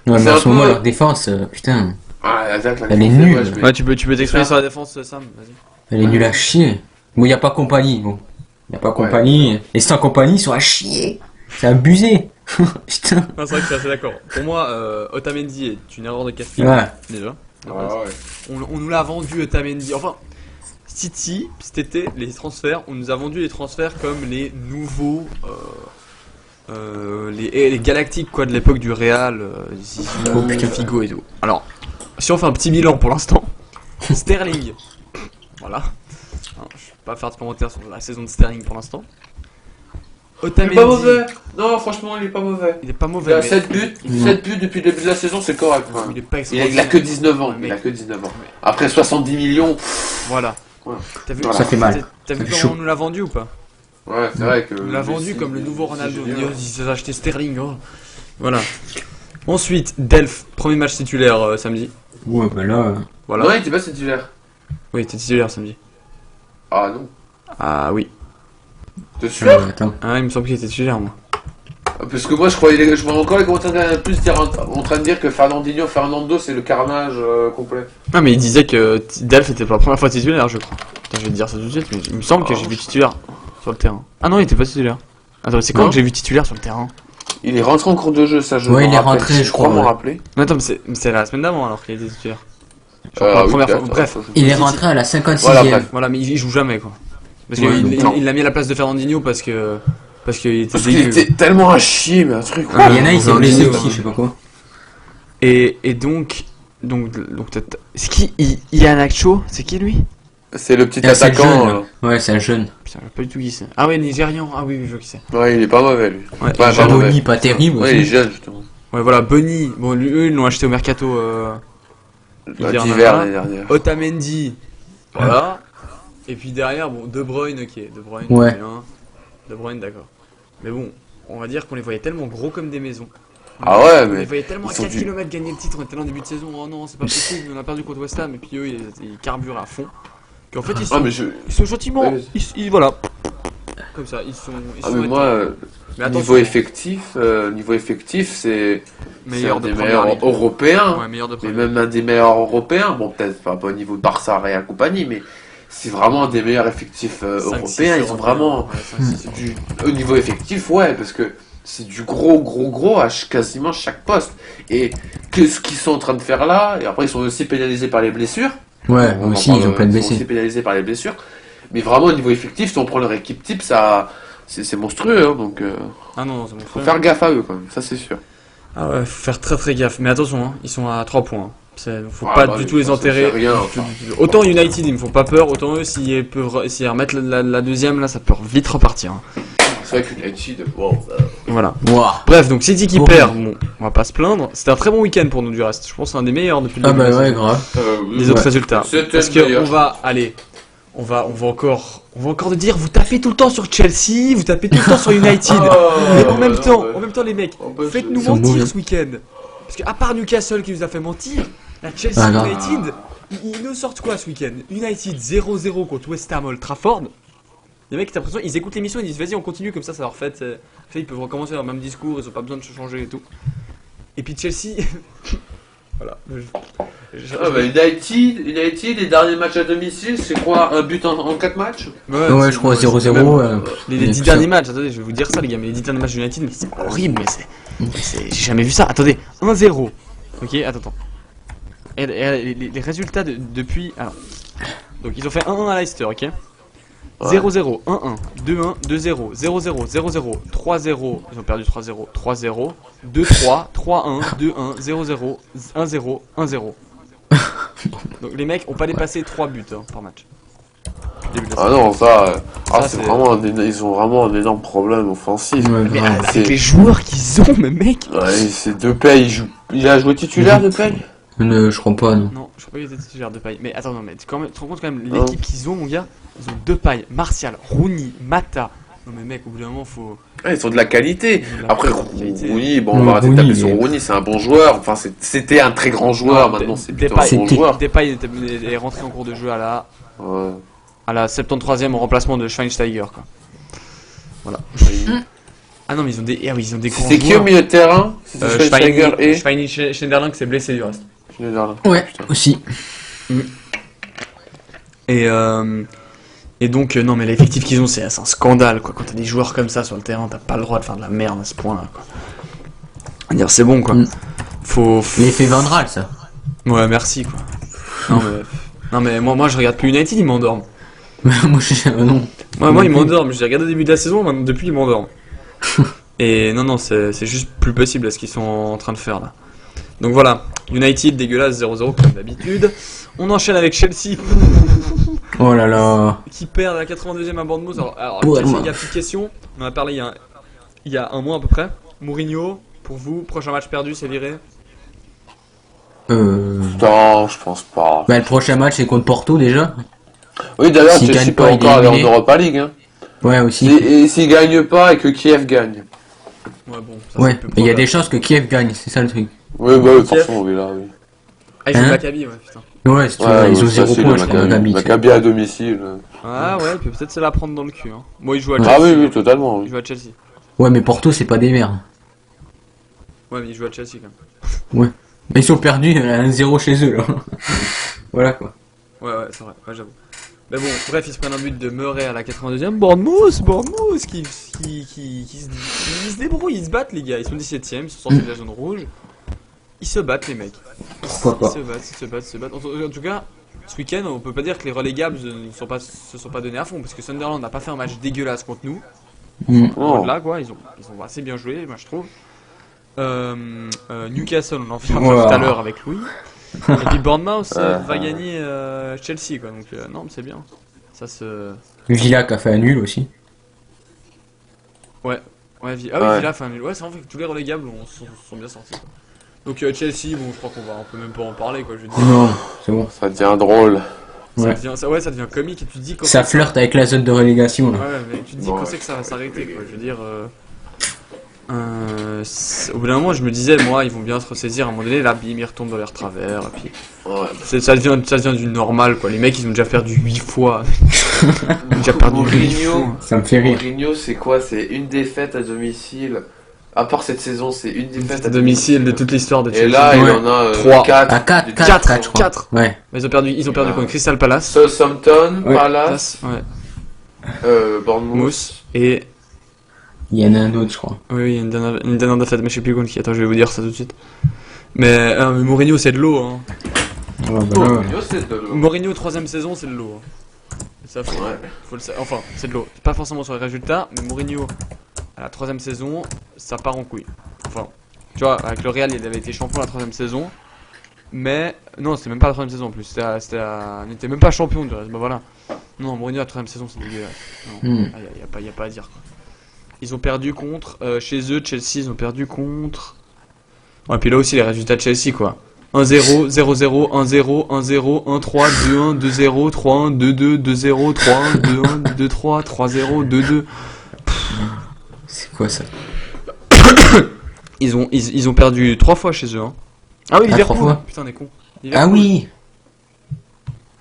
Ouais, C'est mais en un ce moment, peu- leur défense, putain, Avec la Elle est défense, nulle. ouais, je vais- Ouais, tu peux t'exprimer sur la défense, Sam, vas-y. elle est nulle à chier. Bon, y a pas compagnie, bon. Y a pas compagnie. Et sans compagnie, ils sont à chier. C'est abusé. Putain. Non, c'est vrai que je suis assez d'accord. Pour moi, Otamendi est une erreur de casting, Ouais. déjà. Ah ouais. On nous l'a vendu Otamendi. Enfin, City, cet été, les transferts, on nous a vendu les transferts comme les nouveaux, les galactiques quoi de l'époque du Real, Zizou, Figo et tout. Alors, si on fait un petit bilan pour l'instant, Sterling, voilà. Alors, je vais pas faire de commentaires sur la saison de Sterling pour l'instant. Il est Otamendi, pas mauvais. Non, franchement, il est pas mauvais. il est pas Il mauvais. a mais- 7 buts. 7 buts depuis le début de la saison, c'est correct. Non, il est pas Il a extraordinaire. que 19 ans. Mais- Il a que 19 ans. Après 70 millions. Voilà. Ouais. T'as vu, Voilà. Ça fait mal. T'as vu Ça fait comment chaud. on nous l'a vendu ou pas? Ouais, c'est vrai que. On l'a vendu comme le nouveau Ronaldo. Il s'est acheté Sterling. Oh. Voilà. Ensuite, Delph, premier match titulaire samedi. Ouais, bah là. Voilà. Non, il était pas titulaire. Oui, t'es titulaire samedi. Ah non. Ah oui. T'es sûr? Attends. Ah, il me semble qu'il était titulaire, moi. Parce que moi, je vois encore les commentaires plus dire, en train de dire que Fernando, c'est le carnage complet. Ah, mais il disait que Delph était pour la première fois titulaire, je crois. Putain, je vais te dire ça tout de suite, mais il me semble que j'ai vu titulaire sur le terrain. Ah non, il était pas titulaire. Attends, c'est quand Non. que j'ai vu titulaire sur le terrain? Il est rentré en cours de jeu, ça je Ouais, m'en il est rappelle, rentré, si je crois, m'en ouais. rappeler. Non, attends, mais c'est la semaine d'avant alors qu'il était titulaire. Genre, pour la Oui, première fois. peut-être. Bref. Il est rentré à la 56e. Voilà, bref. Voilà, mais il joue jamais, quoi. Parce Ouais, qu'il non. il l'a mis à la place de Fernandinho parce qu'il était Parce qu'il dégueu. était tellement à chier, mais un truc. Ah, Il y en a, il s'est non, blessé mais- aussi, je sais pas quoi. Et donc c'est qui Iheanacho? C'est qui lui? C'est le petit Ah, c'est le attaquant. jeune, là. Ouais, c'est un jeune. Putain, je sais pas du tout qui c'est. Ah ouais, Nigérian. Ah oui, je vois qui c'est. Ouais, il est pas mauvais lui. Ouais, Ouais, pas Boni, mauvais. pas terrible Ouais, il est aussi. jeune justement. ouais, voilà, Bunny. Bon, eux, ils l'ont acheté au mercato. Hiver, D'hiver nana. l'année dernière. Otamendi. Voilà. Et puis derrière, bon, De Bruyne, ok. De Bruyne, Ouais. bien. De Bruyne, d'accord. Mais bon, on va dire qu'on les voyait tellement gros comme des maisons. Ah ouais, On les mais. voyait tellement à ils sont 4 du- km gagner le titre, on était là en début de saison. Oh non, c'est pas possible, on a perdu contre West Ham. Et puis eux, ils carburent à fond. Qu'en fait, Ah, mais je. ils sont gentiment. Ouais, Voilà. comme ça. Ils sont mais moi, mais attention, niveau effectif, c'est meilleur un de des première meilleurs ligue. européens. Ouais, meilleur de Mais première. même un des meilleurs européens. Bon, peut-être pas au niveau de Barça, Real compagnie, mais c'est vraiment un des meilleurs effectifs 5, européens. 6 Ils ont vraiment Ouais, 5, 6, au niveau effectif, ouais, parce que c'est du gros à quasiment chaque poste. Et ce qu'ils sont en train de faire là, et après ils sont aussi pénalisés par les blessures. Ouais, On en aussi, parle, ils ont plein de Ils sont aussi blessés. pénalisés par les blessures. Mais vraiment, au niveau effectif, si on prend leur équipe type, ça, c'est monstrueux. Hein, donc, Ah non, c'est bon. faut faire gaffe à eux, quand même. Ça, c'est sûr. Ah ouais, faut faire très gaffe. Mais attention, hein, ils sont à 3 points. Faut Ah pas bah du oui, tout les ça, c'est enterrer. rien, Du tout. Autant United, ils me font pas peur. Autant eux, s'ils remettent la deuxième, là, ça peut vite repartir. Hein. C'est vrai qu'United, wow. Voilà. Ouah. Bref, donc City qui Horrible. perd, bon, on va pas se plaindre. C'était un très bon week-end pour nous du reste. Je pense que c'est un des meilleurs depuis le Ah début de bah la ouais, saison. grave. Les autres Ouais. résultats. C'était Parce le que meilleur. on va encore te dire, vous tapez tout le temps sur Chelsea, vous tapez tout le temps sur United. Mais en même temps, les mecs, faites-nous Ils sont mentir mauvais. ce week-end. Parce que à part Newcastle qui nous a fait mentir, la Chelsea Ah, non. United, ils nous sortent quoi ce week-end? United 0-0 contre West Ham Old Trafford. Les mecs, t'as l'impression, ils écoutent l'émission, ils disent vas-y, on continue comme ça leur fait. Ils peuvent recommencer leur même discours, ils ont pas besoin de se changer et tout. Et puis Chelsea. Voilà. Ah bah United, les derniers matchs à domicile, c'est quoi? Un but en 4 matchs? Ouais, je crois c'est 0-0. même- Les mais 10 ça- derniers matchs, attendez, je vais vous dire ça les gars, mais les 10 derniers matchs de United, mais c'est horrible, j'ai jamais vu ça. Attendez, 1-0. Ok, attends. Et les résultats depuis. Alors. Donc ils ont fait 1-1 à Leicester, ok? 0-0, 1-1, 2-1, 2-0, 0-0, 0-0, 3-0, ils ont perdu 3-0, 3-0, 2-3, 3-1, 2-1, 0-0, 1-0, 1-0. Donc les mecs ont pas dépassé 3 buts hein, par match. Depuis le début de la Ah saison. non, ça, Ça, c'est c'est- vraiment ils ont vraiment un énorme problème offensif. Ouais, Mais grave. avec les joueurs qu'ils ont, mais mec. Ouais, c'est Depay, il a joué titulaire Depay? Je crois pas, non. Non, je crois pas qu'ils étaient titulaires de paille. Mais attends, non, mais tu te rends compte quand même, Oh. l'équipe qu'ils ont, mon gars, ils ont Depay, Martial, Rooney, Mata. Non, mais mec, au bout d'un moment, faut. Ouais, ils ont de la qualité. Ils ont de la Après, qualité. Rooney, bon, on Non, va arrêter de Rooney, taper sur il est- Rooney, c'est un bon joueur. Enfin, c'était un très grand joueur, maintenant c'est plutôt un bon C'était- joueur. Depay est rentré en cours de jeu Ouais. à la 73e en remplacement de Schweinsteiger, quoi. Voilà. Ah non, mais ils ont des grands C'est qui au joueurs. milieu de terrain? C'est Schweinsteiger et Schneiderlin qui s'est blessé du reste. Schneiderlin. Ouais, Putain. aussi. Et donc, non, mais l'effectif qu'ils ont, c'est un scandale, quoi. Quand t'as des joueurs comme ça sur le terrain, t'as pas le droit de faire de la merde à ce point-là, quoi. On va dire, c'est bon, quoi. Mm. Faut. L'effet Vandral, ça. Ouais, merci, quoi. Non, mais moi, je regarde plus United, ils m'endorment. Moi, je non. Moi, ils m'endorment. J'ai regardé au début de la saison, maintenant, depuis, ils m'endorment. Et non, c'est juste plus possible à ce qu'ils sont en train de faire, là. Donc voilà, United dégueulasse 0-0 comme d'habitude. On enchaîne avec Chelsea Oh là là. qui perd à la 82e à Bournemouth. Alors Ouais, Chelsea, ouais. il y a petite question. On en a parlé il y a un mois à peu près. Mourinho, pour vous, prochain match perdu, c'est viré. Non, je pense pas. Bah, le prochain match, c'est contre Porto, déjà. Oui, d'ailleurs, S'il Chelsea gagne peut pas, il est encore aller en éliminé. Europa League. Hein. Ouais, aussi. Et s'il gagne pas et que Kiev gagne. Ouais, bon, ça, Ouais, c'est peu mais il y a probable. des chances que Kiev gagne, c'est ça le truc. Oui, bah oui, Kiev. forcément, oui, là, oui. Ah, ils ont Hein Maccabi, ouais, putain. Ouais, si tu Ouais, veux, ils ont ça, 0 c'est points, le je crois, Maccabi. Maccabi. Maccabi à domicile. Ah ouais, puis peut-être c'est la prendre dans le cul. Hein. Moi, il joue à Chelsea. Ah oui, oui, totalement. Il Oui. joue à Chelsea. Ouais, mais Porto, c'est pas des merdes. Ouais, mais il joue à Chelsea quand même. Mais ils sont perdus à 1-0 chez eux, là. Voilà, quoi. Ouais, c'est vrai, ouais, j'avoue. Mais bon, bref, ils se prennent un but de Murray à la 82e. Bournemouth qui se débrouillent, ils se battent, les gars. Ils sont 17ème, ils sont sortis de la zone rouge. Ils se battent, les mecs. Pourquoi pas. Ils se battent. En tout cas, ce week-end, on peut pas dire que les relégables se sont pas donnés à fond. Parce que Sunderland n'a pas fait un match dégueulasse contre nous. Non. Là, quoi, ils ont assez bien joué, moi je trouve. Newcastle, on en fait Wow. tout à l'heure avec Louis. Et puis Bournemouth va Ah. gagner Chelsea, quoi. Donc, non, mais c'est bien. Ça se. Villa qui a fait un nul aussi. Ouais, ah oui, Ouais. Villa, enfin, ouais, c'est vrai que tous les relégables sont bien sortis, quoi. Donc, Chelsea, bon, je crois on peut même pas en parler, quoi. Je veux dire. Non, c'est bon. Ça devient drôle. Ouais. Ça devient comique et tu te dis quand Ça flirte avec la zone de relégation, Ouais, là. mais tu te dis Bon, quand ouais. c'est que ça va s'arrêter, quoi. Je veux dire. Au bout d'un moment, je me disais, moi, ils vont bien se ressaisir. À un moment donné, là, bim, ils retombent dans leur travers. Et puis, Ouais. ça devient du normal, quoi. Les mecs, ils ont déjà perdu 8 fois. Il a déjà perdu Mourinho, Ça me fait rire. Mourinho, c'est quoi? C'est une défaite à domicile. À part cette saison, c'est une défaite à domicile de toute l'histoire de Et Chelsea. là, il Ouais. en a 3. 4. À 4, 4, 4, je crois. 4. Ouais. Mais ils ont perdu Ah. contre Crystal Palace. Southampton, Ouais. Palace, Bournemouth. Mousse et Il y en a un autre, je crois. oui, une dernière défaite, mais je sais plus contre qui. Attends, je vais vous dire ça tout de suite. Mais Mourinho, c'est de l'eau. Hein. Ouais, bah là, Mourinho, c'est de l'eau. Mourinho, 3ème saison, c'est de l'eau. Hein. Ça, faut Ouais. le savoir. Enfin, c'est de l'eau. Pas forcément sur les résultats, mais Mourinho, à la 3ème saison, ça part en couille. Enfin, tu vois, avec le Real, il avait été champion la 3ème saison. Mais non, c'était même pas la 3ème saison en plus. Il n'était même pas champion du reste. Bah voilà. Non, Mourinho, la 3ème saison, c'est dégueulasse. Non, Hmm. y a pas à dire quoi. Ils ont perdu contre, chez eux, Chelsea, ils ont perdu contre. Ouais, puis là aussi, les résultats de Chelsea quoi. 1-0, 0-0, 1-0, 1-0, 1-3, 2-1, 2-0, 3-1, 2-2, 2-0, 3-1, 2-1, 2-3, 3-0, 2-2. c'est quoi ça? Ils ont perdu 3 fois chez eux. Hein. Ah oui, Ah, Liverpool. 3 fois. Putain, on est con. Ah oui!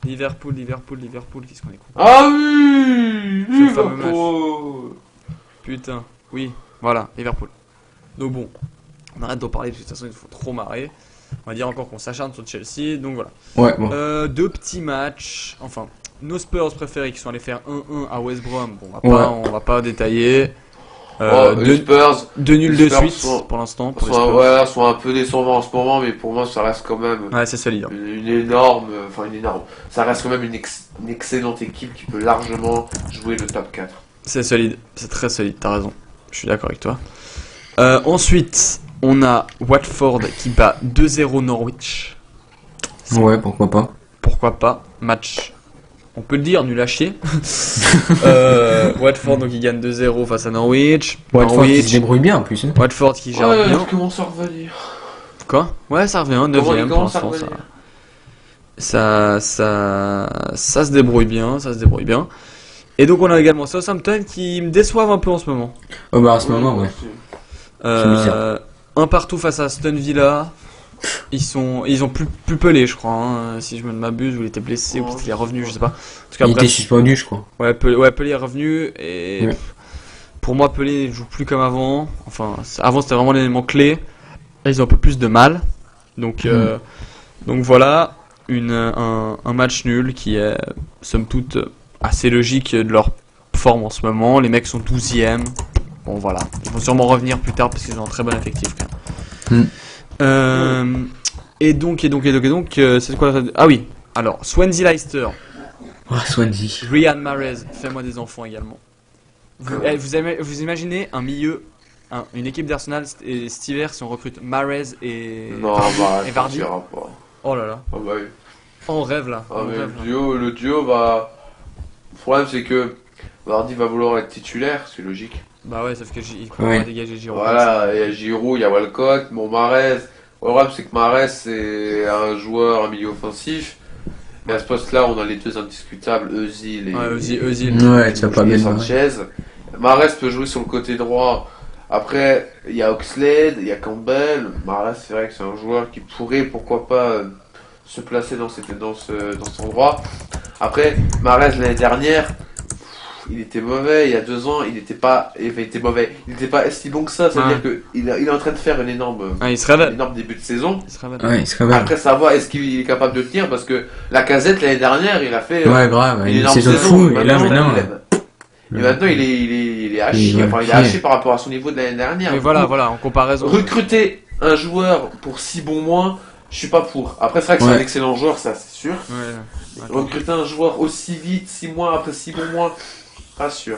Liverpool, qu'est-ce qu'on est con. Ah oui, Ce fameux match. Liverpool. Putain, oui, voilà, Liverpool. Donc bon, on arrête d'en parler parce que de toute façon il faut trop marrer. On va dire encore qu'on s'acharne sur Chelsea, donc voilà. Ouais, bon. 2 petits matchs, enfin, nos Spurs préférés qui sont allés faire 1-1 à West Brom. Bon, on va pas détailler. Les Spurs, 2 nuls les de Spurs suite sont- pour l'instant. Pour les Spurs. sont un peu décevants en ce moment, mais pour moi, ça reste quand même Ouais, c'est solide. Hein. une énorme. Ça reste quand même une excellente équipe qui peut largement jouer le top 4. C'est solide, c'est très solide, t'as raison. Je suis d'accord avec toi. Ensuite, on a Watford qui bat 2-0 Norwich. Ouais, pourquoi pas. Pourquoi pas, match, on peut le dire, nul à chier. Watford donc il gagne 2-0 face à Norwich. Watford qui se débrouille bien en plus. Hein. Watford qui gère Ouais, bien. je commence à revenir. Quoi? Ouais, ça revient, 9ème pour l'instant. Ça se débrouille bien, ça se débrouille bien. Et donc on a également Southampton qui me déçoivent un peu en ce moment. Oh bah à ce moment, ouais. Un partout face à Aston Villa. Ils ont plus pelé, je crois, hein, si je ne m'abuse, ou il était blessé, ou peut-être qu'il est revenu, je sais pas. En tout cas, Il bref, était suspendu, je crois. ouais, Pelé est revenu, et Ouais. pour moi, Pelé ne joue plus comme avant. Enfin, avant c'était vraiment l'élément clé. Là, ils ont un peu plus de mal. Donc voilà, un match nul qui est, somme toute, assez logique de leur forme en ce moment. Les mecs sont 12e. Bon, voilà. Ils vont sûrement revenir plus tard parce qu'ils ont un très bon effectif quand même. Et donc, c'est quoi la... Ah oui, alors, Swansea Leicester, Oh, Swansea. Riyad Mahrez, fais-moi des enfants également. Vous imaginez un milieu, une équipe d'Arsenal cet hiver si on recrute Mahrez et Non, bah, et Vardy. ça ira pas. Oh là là, Ah bah oui. on rêve là. Ah, On mais rêve, là. le duo va. Le problème, c'est que Vardy va vouloir être titulaire, c'est logique. Bah ouais, sauf que il peut Ouais. pas dégager Giroud. Voilà, il y a Giroud, il y a Walcott, bon, Mahrez. Le problème, c'est que Mahrez, c'est un joueur, un milieu offensif. Mais à ce poste-là, on a les deux indiscutables, Özil et, Ouais, Özil. Ouais, tu vas pas et bien Sanchez. Mahrez peut jouer sur le côté droit. Après, il y a Oxlade, il y a Campbell. Mahrez, c'est vrai que c'est un joueur qui pourrait, pourquoi pas, se placer dans cet endroit. Après, Mahrez, l'année dernière, il était mauvais. Il y a 2 ans, il était mauvais. Il n'était pas si bon que ça. Ça veut dire qu'il est en train de faire un énorme début de saison. Il se révèle. Ouais, il se révèle. Après, savoir est-ce qu'il est capable de tenir, parce que la Casette, l'année dernière, il a fait Ouais, grave, une une énorme saison de saison. fou, et là maintenant. Et maintenant, il est haché. Il est Enfin, il est haché. haché par rapport à son niveau de l'année dernière. Mais voilà, en comparaison. Recruter un joueur pour 6 bons mois, je suis pas pour. Après, c'est vrai que c'est Ouais. un excellent joueur, ça, c'est sûr. Ouais. Recruter un joueur aussi vite, 6 mois après 6 bons mois, pas sûr.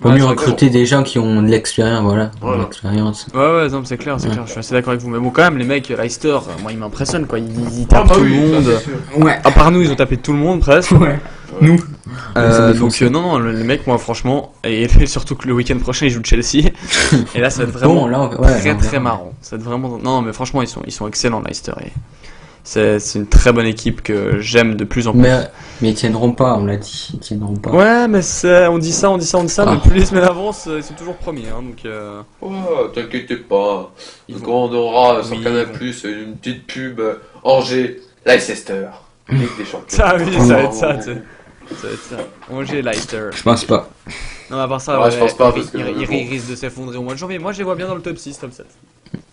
Vaut Ouais, mieux c'est recruter des gens qui ont de l'expérience, voilà. Voilà. De l'expérience. Ouais, non, c'est clair, Ouais. Je suis assez d'accord avec vous. Mais bon, quand même, les mecs, Leicester, moi, ils m'impressionnent, quoi. Ils Ah tapent bah tout oui, le monde. ça, c'est sûr. Ouais. À part nous, ils ont tapé tout le monde, presque. Ouais. Nous. Donc, non, le mec, moi, franchement, et surtout que le week-end prochain, ils jouent Chelsea. Et là, ça va être vraiment Bon, là, ouais, très, là, on très verra. marrant. Ça va être vraiment. Non, mais franchement, ils sont excellents, Leicester. Et c'est une très bonne équipe que j'aime de plus en plus. Mais ils tiendront pas, on l'a dit. Ils tiendront pas. Ouais, mais on dit ça, Ah. mais plus les semaines avancent, ils sont toujours premiers. Hein, donc, Oh, t'inquiète pas. Ils Quand on aura sur Oui, Canal+, une petite pub Angers, Leicester, Ligue des Champions. Ah oui, ça va être ça, tu sais. Ça va être ça. Angers, Leicester. Je pense pas. Non, mais à part ça, Ouais, je pense pas, parce que il bon. risque de s'effondrer au mois de janvier. Moi, je les vois bien dans le top 6, top 7.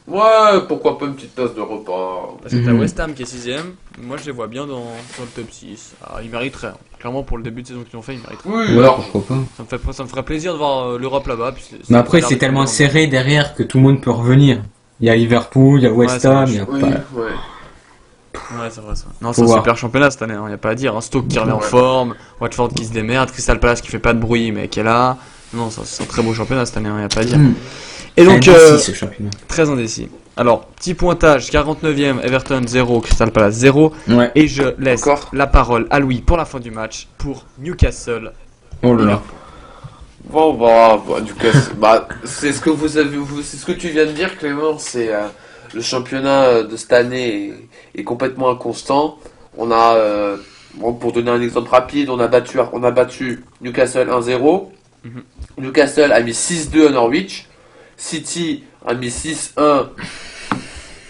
Ouais, pourquoi pas une petite tasse de repas. Parce que t'as West Ham qui est 6ème. Moi, je les vois bien dans le top 6. Alors, ils mériteraient. Hein. Clairement, pour le début de saison qu'ils ont fait, ils mériteraient. Oui, Ouais, alors. pourquoi pas. Ça me ferait plaisir de voir l'Europe là-bas. Puis Mais après, c'est tellement serré derrière que tout le monde peut revenir. Il y a Liverpool, il y a West c'est Ham, vrai. il y a Oui, pas. ouais. Ouais, c'est vrai ça. Non, Faut c'est un voir. super championnat cette année, y a pas à dire. Hein. Stoke qui revient en Ouais. forme, Watford qui se démerde, Crystal Palace qui fait pas de bruit mais qui est là. Non, ça c'est un très beau championnat cette année, y a pas à dire. Et donc, Indécis, ce championnat. très indécis. Alors, petit pointage, 49ème, Everton 0, Crystal Palace 0. Ouais. Et je laisse Encore la parole à Louis pour la fin du match pour Newcastle. Oh là là. Bon, du coup, c'est ce que c'est ce que tu viens de dire, Clément. C'est le championnat de cette année est complètement inconstant. On a, bon, pour donner un exemple rapide, on a battu Newcastle 1-0. Mhm. Newcastle a mis 6-2 à Norwich. City a mis 6-1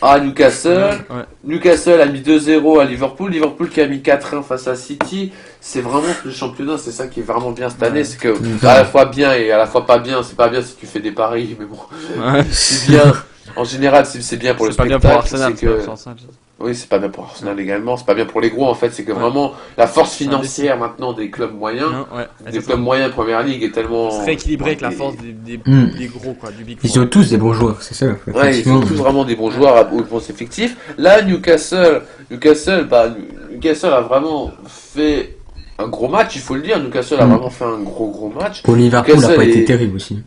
à Newcastle. Ouais. Newcastle a mis 2-0 à Liverpool. Liverpool qui a mis 4-1 face à City. C'est vraiment le championnat, c'est ça qui est vraiment bien cette année. C'est que à la fois bien et à la fois pas bien. C'est pas bien si tu fais des paris, mais bon, Ouais. c'est bien. En général, c'est bien pour le C'est pas bien spectacle. pour Arsenal, c'est c'est pas que... bien pour Arsenal. Oui, c'est pas bien pour Arsenal également. C'est pas bien pour les gros en fait. C'est que Ouais. vraiment la force C'est financière maintenant des clubs moyens, Non, ouais. des clubs moyens de Première Ligue est tellement. C'est rééquilibré avec la Et- force des gros, quoi, du Big Ils Four. ont tous des bons joueurs, c'est ça. Ouais, ils effectivement. ont tous vraiment des bons joueurs à bons effectifs. Là, Newcastle a vraiment fait un gros match, il faut le dire. Newcastle a vraiment fait un gros match. Pour Liverpool, il a pas Newcastle été est- terrible aussi.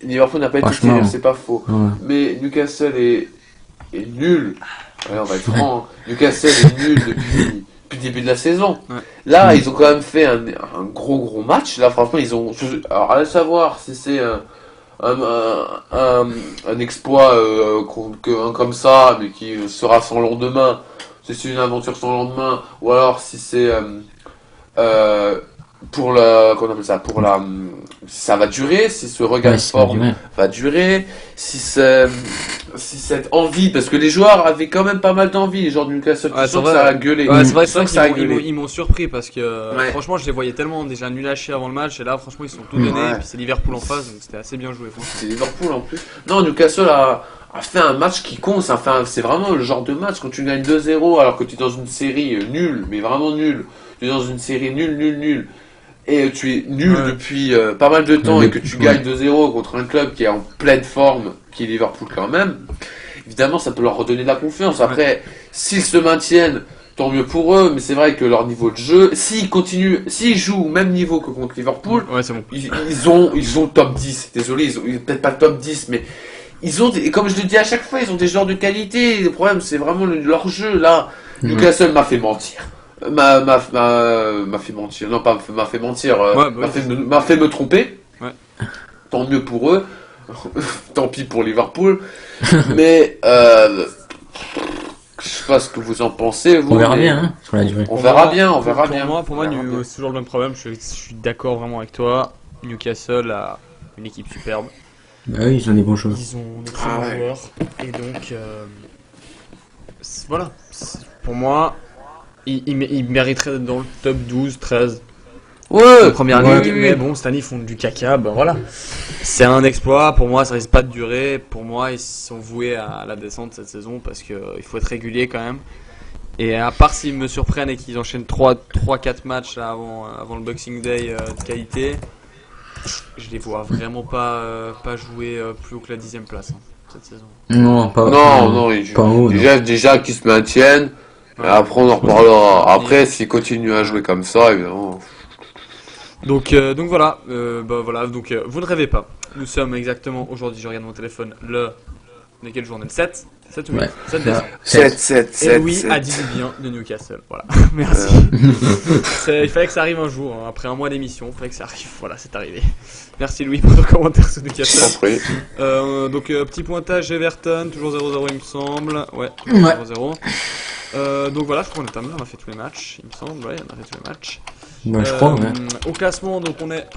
Liverpool n'a pas été Franchement. terrible, c'est pas faux. Ouais. Mais Newcastle est nul. Ouais, on va être franc. Hein. Newcastle est nul depuis le début de la saison. Ouais. Là, ils ont quand même fait un gros match. Là, franchement, ils ont. Alors, à savoir si c'est un exploit comme ça, mais qui sera sans lendemain. Si c'est une aventure sans lendemain, ou alors si c'est pour la, comment on appelle ça, pour la, si ça va durer, si ce regain Ouais, de c'est pas forme du va durer, si cette envie, parce que les joueurs avaient quand même pas mal d'envie, les joueurs de Newcastle, Ouais, tu c'est sens que vrai. ça a gueulé. Ouais, c'est vrai, Tu sens que ça a gueulé. ils m'ont surpris parce que Ouais. franchement, je les voyais tellement déjà nuls à chier avant le match et là, franchement, ils sont tout donnés. Ouais. Et puis c'est Liverpool en face, donc c'était assez bien joué. Franchement. C'est Liverpool en plus. Non, Newcastle a fait un match qui compte. C'est vraiment le genre de match quand tu gagnes 2-0 alors que tu es dans une série nulle, mais vraiment nulle. Tu es dans une série nulle. Et tu es nul Ouais. depuis pas mal de temps Ouais. et que tu gagnes 2-0 contre un club qui est en pleine forme, qui est Liverpool quand même, évidemment ça peut leur redonner de la confiance. Après, s'ils se maintiennent, tant mieux pour eux, mais c'est vrai que leur niveau de jeu, s'ils jouent au même niveau que contre Liverpool, Ouais, c'est bon. ils ont top 10. Désolé, ils ont peut-être pas le top 10, mais ils ont et comme je le dis à chaque fois, ils ont des joueurs de qualité. Le problème, c'est vraiment leur jeu là. Newcastle m'a fait mentir. M'a fait mentir. Non, pas m'a fait mentir. Ouais, m'a fait me tromper. Ouais. Tant mieux pour eux. Tant pis pour Liverpool. Mais je sais pas ce que vous en pensez. Vous, On verra mais bien, hein, sur la durée. On verra bien. On verra bien. Pour moi, On verra bien. c'est toujours le même problème. Je suis d'accord vraiment avec toi. Newcastle a une équipe superbe. Bah oui, ils ont des bons joueurs. Ils ont d'excellents Ah ouais. joueurs. Et donc, voilà. Pour moi, ils mériteraient d'être dans le top 12, 13. Ouais. En première ouais, ligue, oui, mais oui. bon, cette année ils font du caca, ben voilà. C'est un exploit, pour moi ça risque pas de durer. Pour moi, ils sont voués à la descente cette saison parce que il faut être régulier quand même. Et à part s'ils me surprennent et qu'ils enchaînent 3-4 matchs là, avant le Boxing Day de qualité, je les vois vraiment pas jouer plus haut que la 10ème place cette saison. Non, pas. Non, ils pas haut, non. déjà qu'ils se maintiennent. Et après, on en reparlera. Après, s'ils continuent à jouer comme ça, évidemment. Donc voilà, donc vous ne rêvez pas. Nous sommes exactement aujourd'hui, je regarde mon téléphone, on est quelle journée? Le 7 7 ou 8 Ouais. 7 décembre. 7. Et Louis a dit du bien de Newcastle. Voilà. Merci. Il fallait que ça arrive un jour. Hein. Après un mois d'émission, il fallait que ça arrive. Voilà, c'est arrivé. Merci Louis pour ton commentaire sur Je Newcastle. t'en prie. Donc petit pointage Everton, toujours 0-0 il me semble. Ouais, Ouais. 0-0. Donc voilà, je crois qu'on est terminé, on a fait tous les matchs, il me semble. Ouais, on a fait tous les matchs. Bah, je crois, ouais. Au classement, donc on est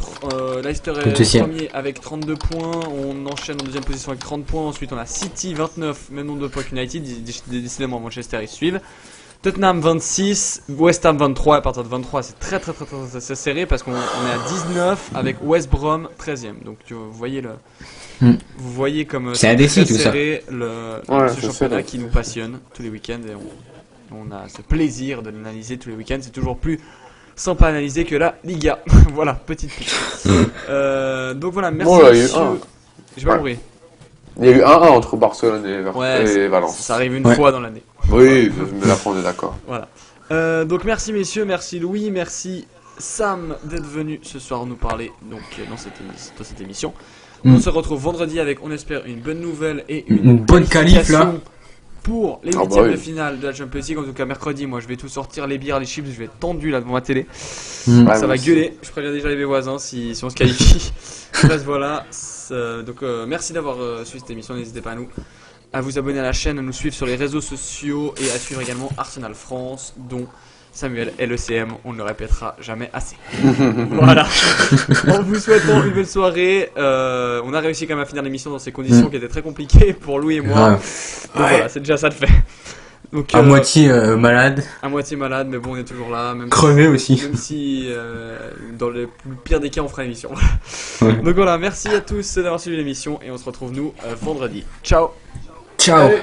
Leicester Le est deuxième. premier avec 32 points. On enchaîne en deuxième position avec 30 points. Ensuite, on a City 29, même nombre de points qu'United. Décidément, Manchester ils suivent. Tottenham 26, West Ham 23. À partir de 23, c'est très serré parce qu'on est à 19 avec West Brom 13e. Donc vous voyez vous voyez comme c'est indécis tout ça. Serré ce championnat qui nous passionne tous les week-ends et on a ce plaisir de l'analyser tous les week-ends. C'est toujours plus sympa à analyser que la Liga. Voilà, petite pique. Donc voilà, merci messieurs. J'ai pas compris. Il y a eu 1-1 entre Barcelone et Valence. Ça arrive une fois dans l'année. Oui, mais là on est d'accord. Voilà. Donc merci messieurs, merci Louis, merci Sam d'être venu ce soir nous parler donc dans cette émission. On se retrouve vendredi avec, on espère, une bonne nouvelle et une bonne qualif là pour les huitièmes de finale de la Champions League. En tout cas mercredi, moi je vais tout sortir, les bières, les chips, je vais être tendu là devant ma télé. Ça va gueuler. Je préviens déjà les voisins si on se qualifie. Bref voilà. Donc merci d'avoir suivi cette émission. N'hésitez pas à vous abonner à la chaîne, à nous suivre sur les réseaux sociaux et à suivre également Arsenal France, dont Samuel est le CM, on ne le répétera jamais assez. Voilà. En vous souhaitant une belle soirée, on a réussi quand même à finir l'émission dans ces conditions qui étaient très compliquées pour Louis et moi. Donc voilà, c'est déjà ça de fait. Donc, à moitié malade. À moitié malade, mais bon, on est toujours là. Même crevé aussi. Même si, dans le pire des cas, on fera l'émission. Donc voilà, merci à tous d'avoir suivi l'émission et on se retrouve nous vendredi. Ciao. Ciao. Allez.